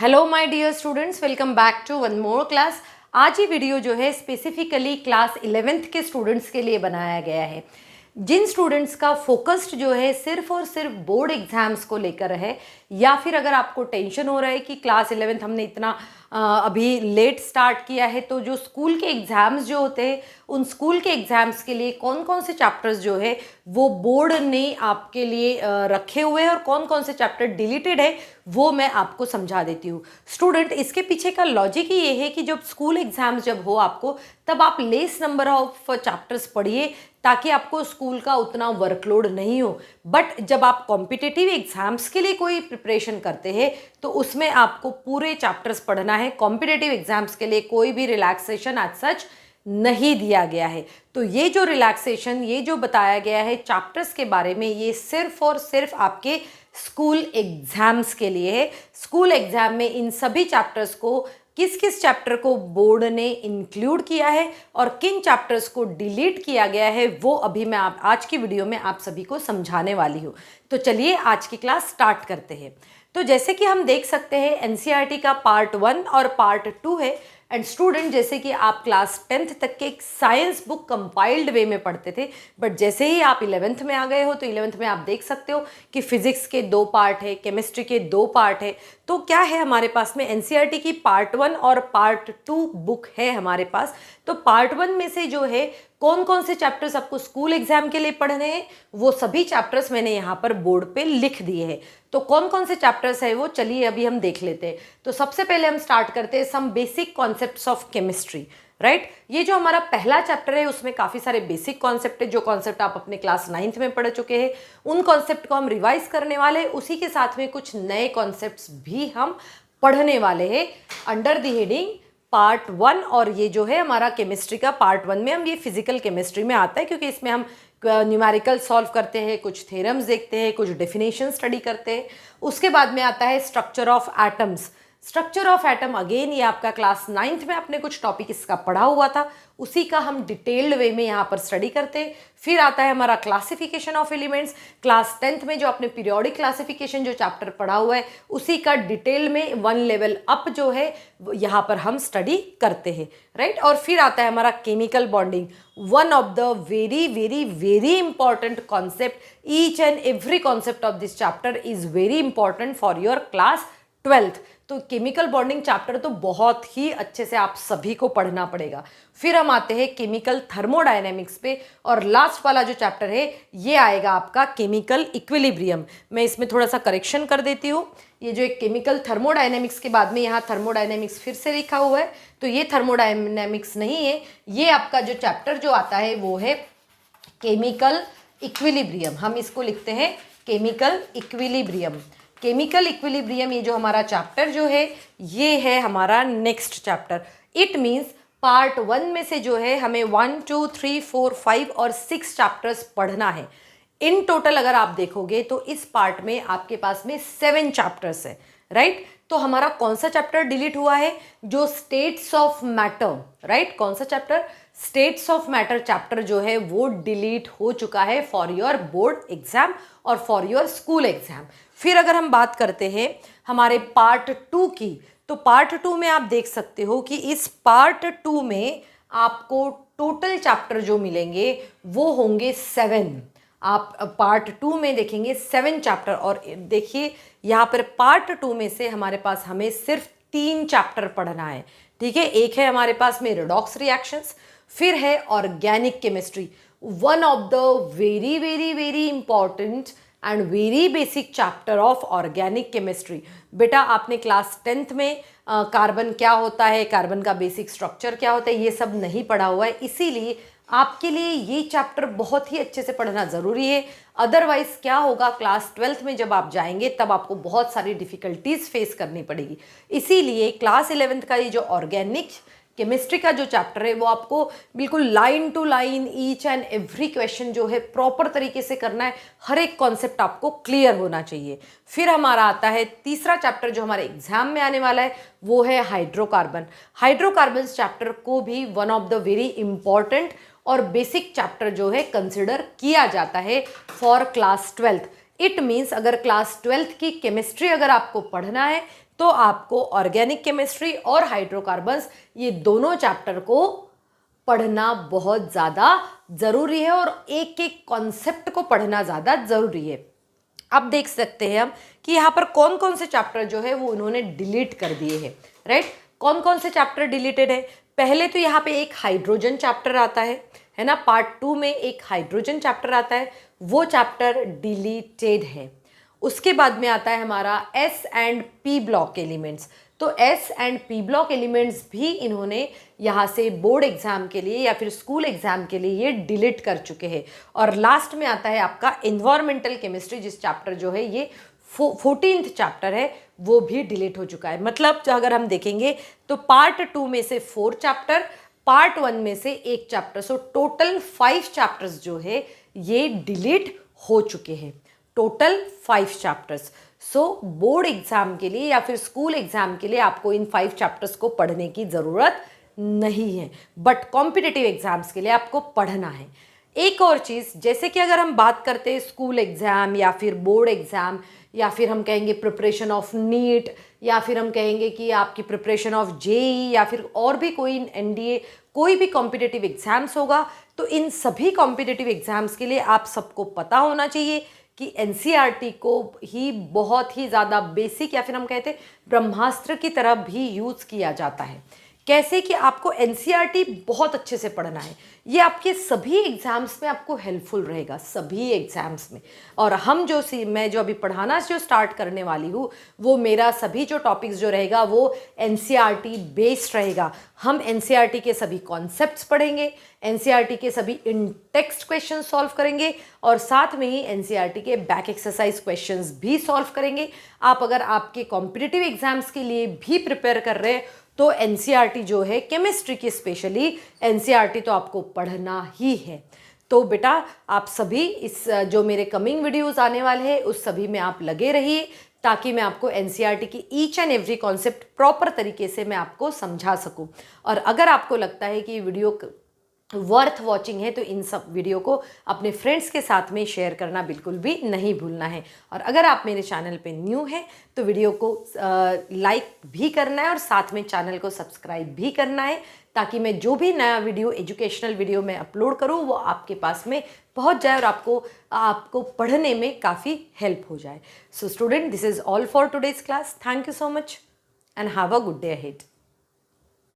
Hello my dear students, welcome back to one more class. आज ये video जो है स्पेसिफिकली क्लास 11th के स्टूडेंट्स के लिए बनाया गया है। जिन स्टूडेंट्स का फोकस्ड जो है सिर्फ और सिर्फ बोर्ड एग्जाम्स को लेकर है, या फिर अगर आपको टेंशन हो रहा है कि क्लास 11th हमने इतना अभी लेट स्टार्ट किया है, तो जो स्कूल के एग्ज़ाम्स जो होते हैं उन स्कूल के एग्ज़ाम्स के लिए कौन कौन से चैप्टर्स जो है वो बोर्ड ने आपके लिए रखे हुए हैं और कौन कौन से चैप्टर डिलीटेड है वो मैं आपको समझा देती हूँ। स्टूडेंट, इसके पीछे का लॉजिक ही ये है कि जब स्कूल एग्ज़ाम्स जब हो आपको, तब आप लेस नंबर ऑफ चैप्टर्स पढ़िए ताकि आपको स्कूल का उतना वर्कलोड नहीं हो। बट जब आप कॉम्पिटिटिव एग्जाम्स के लिए कोई प्रिपरेशन करते हैं तो उसमें आपको पूरे चैप्टर्स पढ़ना है। कॉम्पिटिटिव एग्जाम्स के लिए कोई भी रिलैक्सेशन एज सच नहीं दिया गया है। तो ये जो रिलैक्सेशन, ये जो बताया गया है चैप्टर्स के बारे में, ये सिर्फ और सिर्फ आपके स्कूल एग्जाम्स के लिए है। स्कूल एग्जाम में इन सभी चैप्टर्स को, किस किस चैप्टर को बोर्ड ने इंक्लूड किया है और किन चैप्टर्स को डिलीट किया गया है, वो अभी मैं आज की वीडियो में आप सभी को समझाने वाली हूँ। तो चलिए आज की क्लास स्टार्ट करते हैं। तो जैसे कि हम देख सकते हैं एनसीईआरटी का पार्ट 1 और पार्ट 2 है। एंड स्टूडेंट, जैसे कि आप क्लास 10th तक के एक साइंस बुक कंपाइल्ड वे में पढ़ते थे, बट जैसे ही आप 11th में आ गए हो तो 11th में आप देख सकते हो कि फिजिक्स के 2 पार्ट है, केमिस्ट्री के 2 पार्ट है। तो क्या है हमारे पास में, एनसीईआरटी की पार्ट 1 और पार्ट 2 बुक है हमारे पास। तो पार्ट 1 में से जो है कौन कौन से चैप्टर्स आपको स्कूल एग्जाम के लिए पढ़ने हैं, वो सभी चैप्टर्स मैंने यहाँ पर बोर्ड पे लिख दिए हैं। तो कौन कौन से चैप्टर्स है वो चलिए अभी हम देख लेते हैं। तो सबसे पहले हम स्टार्ट करते हैं some basic concepts of chemistry. Right, ये जो हमारा पहला चैप्टर है उसमें काफ़ी सारे बेसिक कॉन्सेप्ट है, जो कॉन्सेप्ट आप अपने क्लास 9th में पढ़ चुके हैं। उन कॉन्सेप्ट को हम रिवाइज करने वाले हैं, उसी के साथ में कुछ नए कॉन्सेप्ट्स भी हम पढ़ने वाले हैं अंडर द हेडिंग पार्ट 1। और ये जो है हमारा केमिस्ट्री का पार्ट 1 में हम ये फिजिकल केमिस्ट्री में आता है, क्योंकि इसमें हम न्यूमेरिकल सॉल्व करते हैं, कुछ थ्योरम्स देखते हैं, कुछ डेफिनेशन स्टडी करते हैं। उसके बाद में आता है structure of atoms. Structure of atom again ये आपका क्लास 9th में आपने कुछ टॉपिक इसका पढ़ा हुआ था, उसी का हम डिटेल्ड वे में यहाँ पर स्टडी करते हैं। फिर आता है हमारा classification of elements. Class 10th में जो आपने पीरियोडिक क्लासिफिकेशन जो चैप्टर पढ़ा हुआ है उसी का डिटेल में 1 लेवल अप जो है यहाँ पर हम स्टडी करते हैं। राइट, और फिर आता है हमारा chemical bonding, one of the very very very important concept. Each and every concept of this chapter is very important for your class 12th। तो केमिकल बॉन्डिंग चैप्टर तो बहुत ही अच्छे से आप सभी को पढ़ना पड़ेगा। फिर हम आते हैं केमिकल थर्मोडायनेमिक्स पे, और लास्ट वाला जो चैप्टर है ये आएगा आपका केमिकल इक्विलिब्रियम। मैं इसमें थोड़ा सा करेक्शन कर देती हूँ। ये जो एक केमिकल थर्मोडायनेमिक्स के बाद में यहाँ थर्मोडायनेमिक्स फिर से लिखा हुआ है, तो ये थर्मोडायनेमिक्स नहीं है। ये आपका जो चैप्टर जो आता है वो है केमिकल इक्विलिब्रियम। हम इसको लिखते हैं केमिकल इक्विलिब्रियम। केमिकल इक्विलिब्रियम, ये जो हमारा चैप्टर जो है ये है हमारा next chapter. It means part 1 में से जो है हमें 1 2 3 4 5 और 6 चैप्टर्स पढ़ना है। इन टोटल अगर आप देखोगे तो इस पार्ट में आपके पास में 7 चैप्टर्स है। राइट, तो हमारा कौन सा चैप्टर डिलीट हुआ है, जो स्टेट्स ऑफ मैटर। राइट, कौन सा chapter, states of matter chapter जो है वो डिलीट हो चुका है फॉर योर बोर्ड एग्जाम और फॉर योर स्कूल एग्जाम। फिर अगर हम बात करते हैं हमारे पार्ट 2 की, तो पार्ट 2 में आप देख सकते हो कि इस पार्ट 2 में आपको टोटल चैप्टर जो मिलेंगे वो होंगे 7। आप पार्ट 2 में देखेंगे 7 चैप्टर। और देखिए यहाँ पर पार्ट 2 में से हमारे पास हमें सिर्फ 3 चैप्टर पढ़ना है। ठीक है, एक है हमारे पास में रिडॉक्स रिएक्शंस, फिर है organic chemistry, one of the very very very important and very basic chapter of organic chemistry. बेटा आपने क्लास 10th में कार्बन क्या होता है, कार्बन का बेसिक स्ट्रक्चर क्या होता है, ये सब नहीं पढ़ा हुआ है, इसीलिए आपके लिए ये चैप्टर बहुत ही अच्छे से पढ़ना ज़रूरी है। अदरवाइज क्या होगा, क्लास 12th में जब आप जाएंगे तब आपको बहुत सारी डिफ़िकल्टीज फेस करनी पड़ेगी। इसीलिए क्लास 11th का ये जो ऑर्गेनिक केमिस्ट्री का जो चैप्टर है वो आपको बिल्कुल line to line each and every question जो है प्रॉपर तरीके से करना है। हर एक कॉन्सेप्ट आपको क्लियर होना चाहिए। फिर हमारा आता है तीसरा चैप्टर जो हमारे एग्जाम में आने वाला है, वो है हाइड्रोकार्बन। हाइड्रोकार्बन चैप्टर को भी one of the very important और बेसिक चैप्टर जो है कंसिडर किया जाता है for class 12th। It means अगर क्लास 12th की केमिस्ट्री अगर आपको पढ़ना है तो आपको ऑर्गेनिक केमिस्ट्री और हाइड्रोकार्बन्स ये दोनों चैप्टर को पढ़ना बहुत ज़्यादा ज़रूरी है और एक एक कॉन्सेप्ट को पढ़ना ज़्यादा ज़रूरी है। अब देख सकते हैं हम कि यहाँ पर कौन कौन से चैप्टर जो है वो उन्होंने डिलीट कर दिए हैं, राइट। कौन कौन से चैप्टर डिलीटेड है? पहले तो यहाँ पे एक हाइड्रोजन चैप्टर आता है ना, पार्ट 2 में एक हाइड्रोजन चैप्टर आता है, वो चैप्टर डिलीटेड है। उसके बाद में आता है हमारा S and P block elements. तो S and P block elements भी इन्होंने यहाँ से बोर्ड एग्जाम के लिए या फिर स्कूल एग्जाम के लिए ये डिलीट कर चुके हैं। और लास्ट में आता है आपका एनवायरमेंटल केमिस्ट्री, जिस चैप्टर जो है ये 14th चैप्टर है, वो भी डिलीट हो चुका है। मतलब अगर हम देखेंगे तो पार्ट 2 में से 4 चैप्टर, पार्ट 1 में से 1 चैप्टर, सो टोटल 5 चैप्टर्स जो है ये डिलीट हो चुके हैं, टोटल 5 चैप्टर्स। सो बोर्ड एग्जाम के लिए या फिर स्कूल एग्जाम के लिए आपको इन 5 चैप्टर्स को पढ़ने की ज़रूरत नहीं है, बट कॉम्पिटिटिव एग्जाम्स के लिए आपको पढ़ना है। एक और चीज़, जैसे कि अगर हम बात करते हैं स्कूल एग्ज़ाम या फिर बोर्ड एग्ज़ाम या फिर हम कहेंगे प्रिपरेशन ऑफ नीट या फिर हम कहेंगे कि आपकी प्रिपरेशन ऑफ जेई या फिर और भी कोई एनडीए, कोई भी कॉम्पिटिटिव एग्ज़ाम्स होगा, तो इन सभी कॉम्पिटिटिव एग्ज़ाम्स के लिए आप सबको पता होना चाहिए कि एनसीईआरटी को ही बहुत ही ज़्यादा बेसिक या फिर हम कहते हैं ब्रह्मास्त्र की तरह भी यूज़ किया जाता है। कैसे कि आपको एनसीईआरटी बहुत अच्छे से पढ़ना है, ये आपके सभी एग्जाम्स में आपको हेल्पफुल रहेगा, सभी एग्जाम्स में। और हम जो मैं जो अभी पढ़ाना जो स्टार्ट करने वाली हूँ, वो मेरा सभी जो टॉपिक्स जो रहेगा वो एनसीईआरटी बेस्ड रहेगा। हम एनसीईआरटी के सभी कॉन्सेप्ट्स पढ़ेंगे, एनसीईआरटी के सभी इन टेक्स्ट क्वेश्चन सॉल्व करेंगे और साथ में ही एनसीईआरटी के बैक एक्सरसाइज क्वेश्चंस भी सॉल्व करेंगे। आप अगर आपके कॉम्पिटिटिव एग्जाम्स के लिए भी प्रिपेयर कर रहे हैं तो एनसीईआरटी जो है केमिस्ट्री की स्पेशली एनसीईआरटी तो आपको पढ़ना ही है। तो बेटा आप सभी इस जो मेरे कमिंग वीडियोस आने वाले हैं उस सभी में आप लगे रहिए, ताकि मैं आपको एनसीईआरटी की each and every concept proper तरीके से मैं आपको समझा सकूं। और अगर आपको लगता है कि वीडियो वर्थ वॉचिंग है तो इन सब वीडियो को अपने फ्रेंड्स के साथ में शेयर करना बिल्कुल भी नहीं भूलना है। और अगर आप मेरे चैनल पे न्यू हैं तो वीडियो को लाइक भी करना है और साथ में चैनल को सब्सक्राइब भी करना है, ताकि मैं जो भी नया वीडियो एजुकेशनल वीडियो में अपलोड करूं वो आपके पास में पहुंच जाए और आपको पढ़ने में काफ़ी हेल्प हो जाए। So student, this is all for today's class. Thank you so much and have a good day ahead.